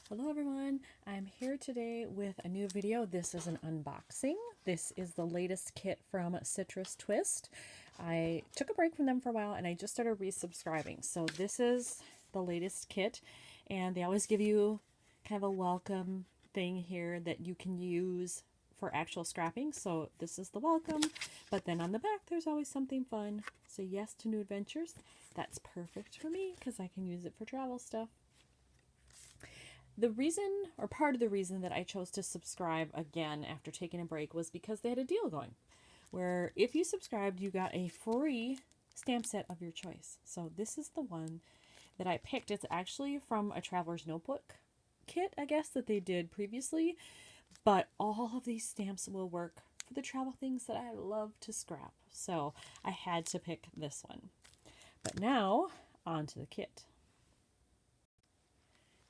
Hello everyone, I'm here today with a new video. This is an unboxing. This is the latest kit from Citrus Twist. I took a break from them for a while and I just started resubscribing. So this is the latest kit and they always give you kind of a welcome thing here that you can use for actual scrapping. So this is the welcome, but then on the back there's always something fun. So yes to new adventures. That's perfect for me because I can use it for travel stuff. The reason, or part of the reason that I chose to subscribe again after taking a break was because they had a deal going where if you subscribed, you got a free stamp set of your choice. So this is the one that I picked. It's actually from a traveler's notebook kit, I guess, that they did previously, but all of these stamps will work for the travel things that I love to scrap. So I had to pick this one. But now, on to the kit.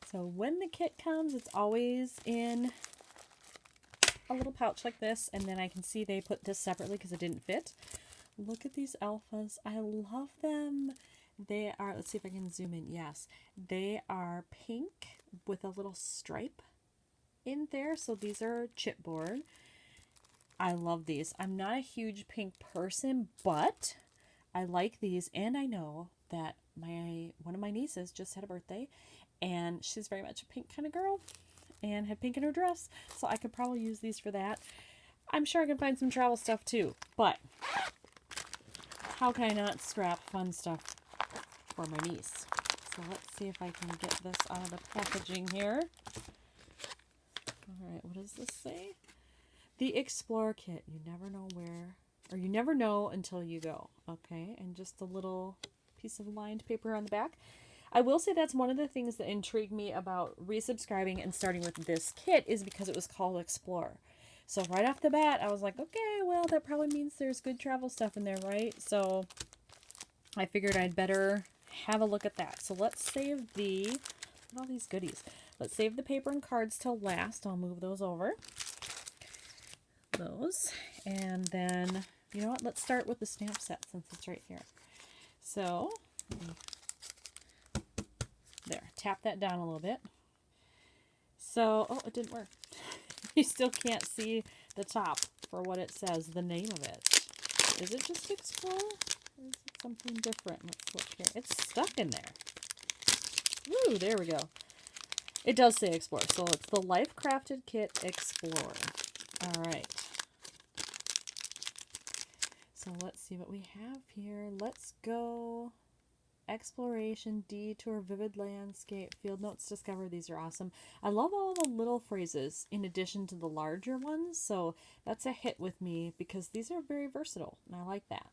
So when the kit comes, it's always in a little pouch like this, and then I can see they put this separately because it didn't fit. Look at these alphas. I love them. They are, let's see if I can zoom in. Yes, they are pink with a little stripe in there. So these are chipboard. I love these. I'm not a huge pink person, but I like these, and I know that one of my nieces just had a birthday and she's very much a pink kind of girl and had pink in her dress, so I could probably use these for that. I'm sure I can find some travel stuff too, but how can I not scrap fun stuff for my niece? So let's see if I can get this out of the packaging here. All right, what does this say? The Explorer Kit. You never know where, or you never know until you go. Okay, and just a little piece of lined paper on the back. I will say that's one of the things that intrigued me about resubscribing and starting with this kit is because it was called Explorer. So right off the bat, I was like, okay, well, that probably means there's good travel stuff in there, right? So I figured I'd better have a look at that. So let's save all these goodies. Let's save the paper and cards till last. I'll move those over. Those. And then, you know what? Let's start with the stamp set since it's right here. So, there, tap that down a little bit. So, oh, it didn't work. You still can't see the top for what it says, the name of it. Is it just Explorer? Or is it something different? Let's look here. It's stuck in there. Woo, there we go. It does say Explorer. So it's the Life Crafted Kit Explorer. All right. So let's see what we have here. Let's go. Exploration, detour, vivid landscape, field notes, discover. These are awesome. I love all the little phrases in addition to the larger ones, so that's a hit with me because these are very versatile and I like that.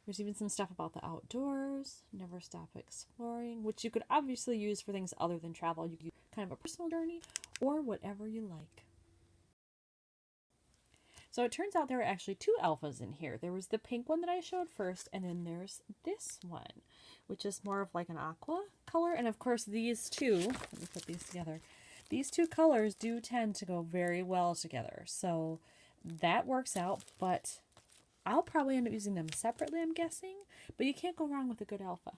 There's even some stuff about the outdoors, never stop exploring, which you could obviously use for things other than travel. You could use kind of a personal journey or whatever you like. So it turns out there are actually two alphas in here. There was the pink one that I showed first, and then there's this one, which is more of like an aqua color. And of course these two, let me put these together, these two colors do tend to go very well together. So that works out, but I'll probably end up using them separately, I'm guessing. But you can't go wrong with a good alpha.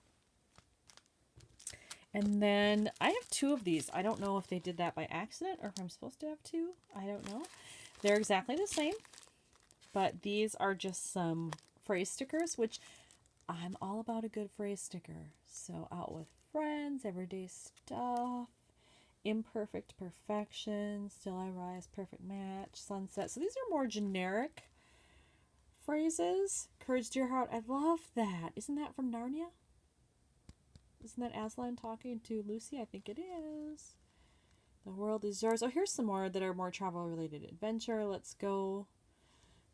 And then I have two of these. I don't know if they did that by accident or if I'm supposed to have two. I don't know. They're exactly the same, but these are just some phrase stickers, which I'm all about a good phrase sticker. So out with friends, everyday stuff, imperfect perfection, still I rise, perfect match, sunset. So these are more generic phrases. Courage to your heart. I love that. Isn't that from Narnia? Isn't that Aslan talking to Lucy? I think it is. The world is yours. Oh, here's some more that are more travel-related. Adventure, let's go.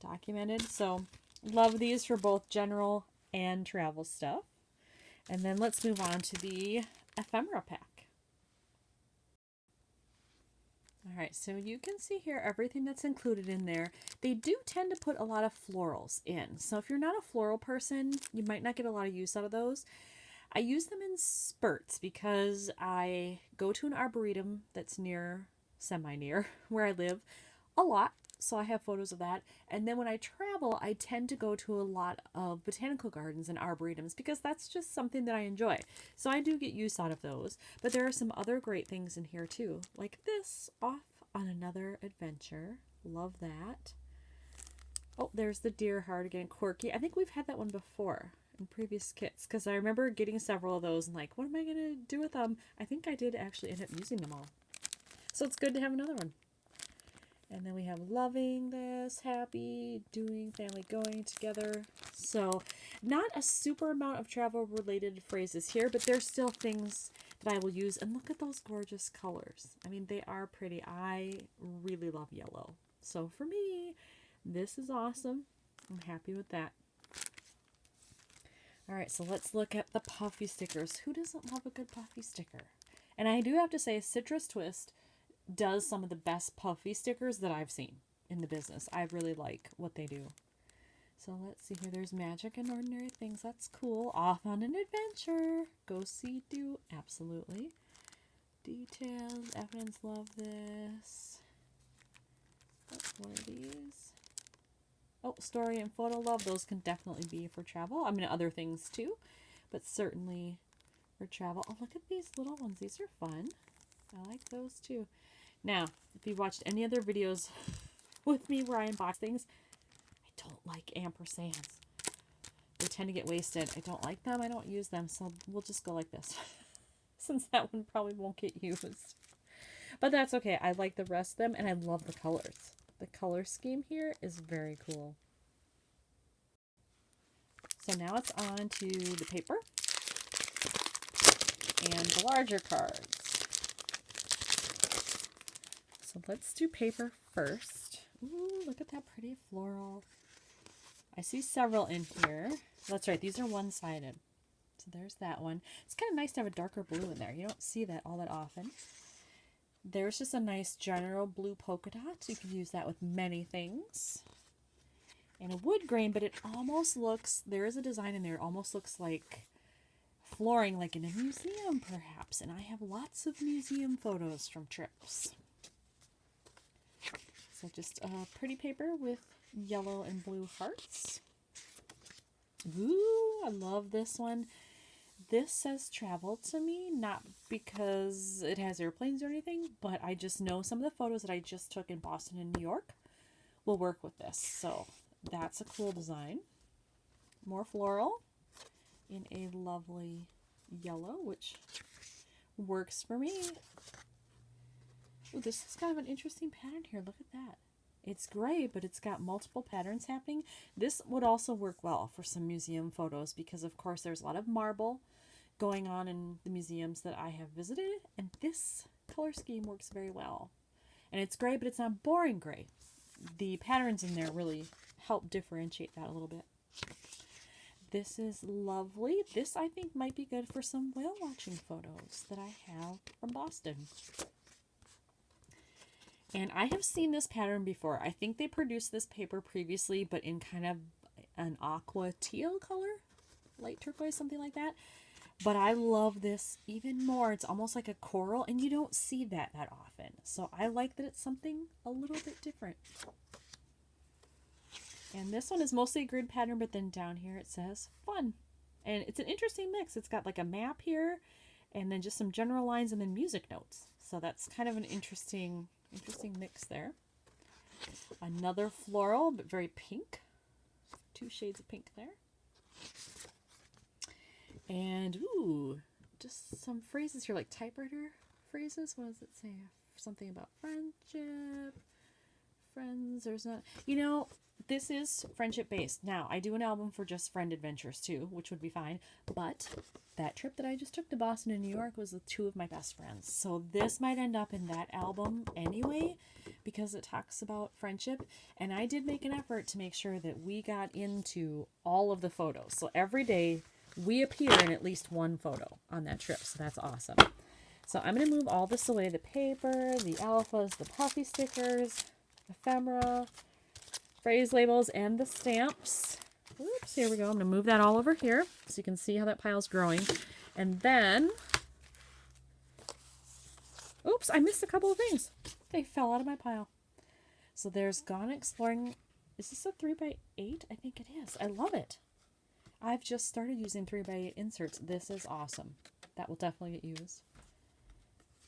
Documented. So, love these for both general and travel stuff. And then let's move on to the ephemera pack. All right, so you can see here everything that's included in there. They do tend to put a lot of florals in. So if you're not a floral person, you might not get a lot of use out of those. I use them in spurts because I go to an arboretum that's near, semi-near, where I live a lot. so I have photos of that. And then when I travel, I tend to go to a lot of botanical gardens and arboretums because that's just something that I enjoy. So I do get use out of those. But there are some other great things in here too, like this, Off on Another Adventure. Love that. Oh, there's the deer heart again, quirky. I think we've had that one before in previous kits because I remember getting several of those and like, what am I going to do with them? I think I did actually end up using them all. So it's good to have another one. And then we have loving this, happy, doing, family, going together. So not a super amount of travel related phrases here, but there's still things that I will use. And look at those gorgeous colors. I mean, they are pretty. I really love yellow. So for me, this is awesome. I'm happy with that. All right, so let's look at the puffy stickers. Who doesn't love a good puffy sticker? And I do have to say, Citrus Twist does some of the best puffy stickers that I've seen in the business. I really like what they do. So let's see here. There's Magic and Ordinary Things. That's cool. Off on an Adventure. Go see, do. Absolutely. Details. Evidence. Love this. That's one of these. Oh, Story and Photo Love. Those can definitely be for travel. I mean, other things too, but certainly for travel. Oh, look at these little ones. These are fun. I like those too. Now, if you've watched any other videos with me where I unbox things, I don't like ampersands. They tend to get wasted. I don't like them. I don't use them. So we'll just go like this since that one probably won't get used. But that's okay. I like the rest of them and I love the colors. The color scheme here is very cool. So now it's on to the paper and the larger cards. So let's do paper first. Ooh, look at that pretty floral. I see several in here. That's right, these are one-sided. So there's that one. It's kind of nice to have a darker blue in there. You don't see that all that often. There's just a nice general blue polka dot. You can use that with many things. And a wood grain, but it almost looks, there is a design in there, it almost looks like flooring, like in a museum perhaps. And I have lots of museum photos from trips. So just a pretty paper with yellow and blue hearts. Ooh, I love this one. This says travel to me, not because it has airplanes or anything, but I just know some of the photos that I just took in Boston and New York will work with this. So that's a cool design. More floral in a lovely yellow, which works for me. Ooh, this is kind of an interesting pattern here. Look at that. It's gray, but it's got multiple patterns happening. This would also work well for some museum photos because, of course, there's a lot of marble going on in the museums that I have visited, and this color scheme works very well. And it's gray, but it's not boring gray. The patterns in there really help differentiate that a little bit. This is lovely. This, I think, might be good for some whale watching photos that I have from Boston. And I have seen this pattern before. I think they produced this paper previously, but in kind of an aqua teal color, light turquoise, something like that. But I love this even more. It's almost like a coral, and you don't see that often. So I like that it's something a little bit different. And this one is mostly a grid pattern, but then down here it says fun. And it's an interesting mix. It's got like a map here, and then just some general lines, and then music notes. So that's kind of an interesting mix there. Another floral, but very pink. 2 shades of pink there. And, ooh, just some phrases here, like typewriter phrases. What does it say? Something about friendship, friends, there's not, you know, this is friendship based. Now, I do an album for just friend adventures too, which would be fine. But that trip that I just took to Boston and New York was with 2 of my best friends. So this might end up in that album anyway, because it talks about friendship. And I did make an effort to make sure that we got into all of the photos. So every day we appear in at least one photo on that trip. So that's awesome. So I'm going to move all this away. The paper, the alphas, the puffy stickers, ephemera, phrase labels, and the stamps. Oops, here we go. I'm going to move that all over here so you can see how that pile's growing. And then, oops, I missed a couple of things. They fell out of my pile. So there's Gone Exploring. Is this a 3x8? I think it is. I love it. I've just started using 3x8 inserts. This is awesome. That will definitely get used.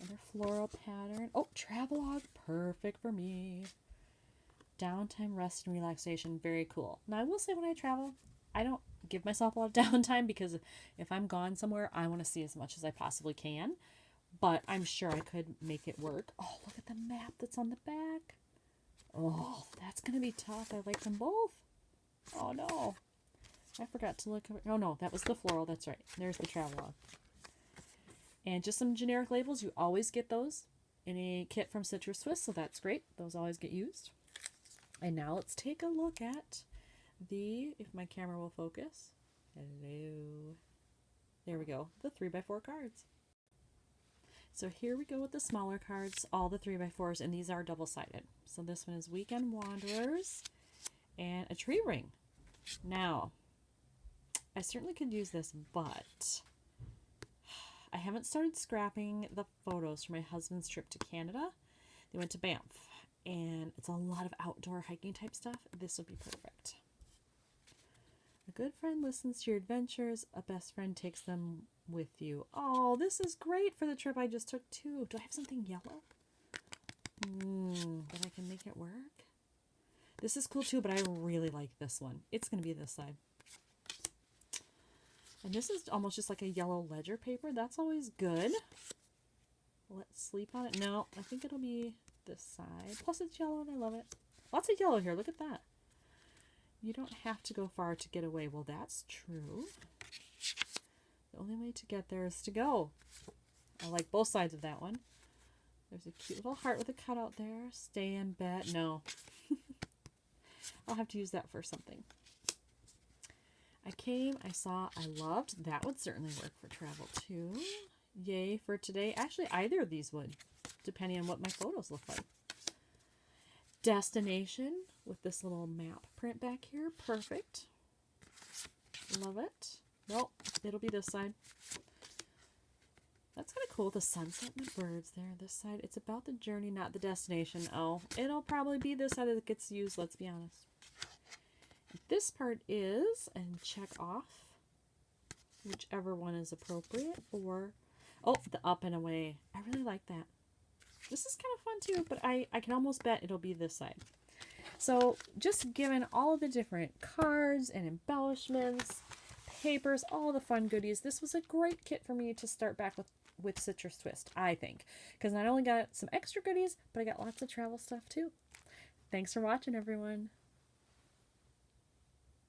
Another floral pattern. Oh, travelogue. Perfect for me. Downtime, rest, and relaxation. Very cool. Now, I will say when I travel, I don't give myself a lot of downtime because if I'm gone somewhere, I want to see as much as I possibly can. But I'm sure I could make it work. Oh, look at the map that's on the back. Oh, that's going to be tough. I like them both. Oh, no. I forgot to look. Oh, no, that was the floral. That's right. There's the travelogue. And just some generic labels. You always get those in a kit from Citrus Twist, so that's great. Those always get used. And now let's take a look at the, if my camera will focus. Hello. There we go. The 3x4 cards. So here we go with the smaller cards, all the 3x4s, and these are double-sided. So this one is Weekend Wanderers and a tree ring. Now, I certainly could use this, but I haven't started scrapping the photos from my husband's trip to Canada. They went to Banff, and it's a lot of outdoor hiking type stuff. This would be perfect. A good friend listens to your adventures. A best friend takes them with you. Oh, this is great for the trip I just took too. Do I have something yellow? But I can make it work. This is cool too, but I really like this one. It's going to be this side. And this is almost just like a yellow ledger paper. That's always good. Let's sleep on it. No, I think it'll be this side. Plus it's yellow and I love it. Lots of yellow here. Look at that. You don't have to go far to get away. Well, that's true. The only way to get there is to go. I like both sides of that one. There's a cute little heart with a cutout there. Stay in bed. No. I'll have to use that for something. I came, I saw, I loved. That would certainly work for travel too. Yay for today. Actually, either of these would, depending on what my photos look like. Destination with this little map print back here. Perfect. Love it. Nope, it'll be this side. That's kind of cool. The sunset and the birds there. This side, it's about the journey, not the destination. Oh, it'll probably be this side that gets used, let's be honest. This part is, and check off whichever one is appropriate, or, oh, the up and away. I really like that. This is kind of fun too, but I can almost bet it'll be this side. So just given all of the different cards and embellishments, papers, all the fun goodies, this was a great kit for me to start back with Citrus Twist, I think. Because not only got some extra goodies, but I got lots of travel stuff too. Thanks for watching, everyone.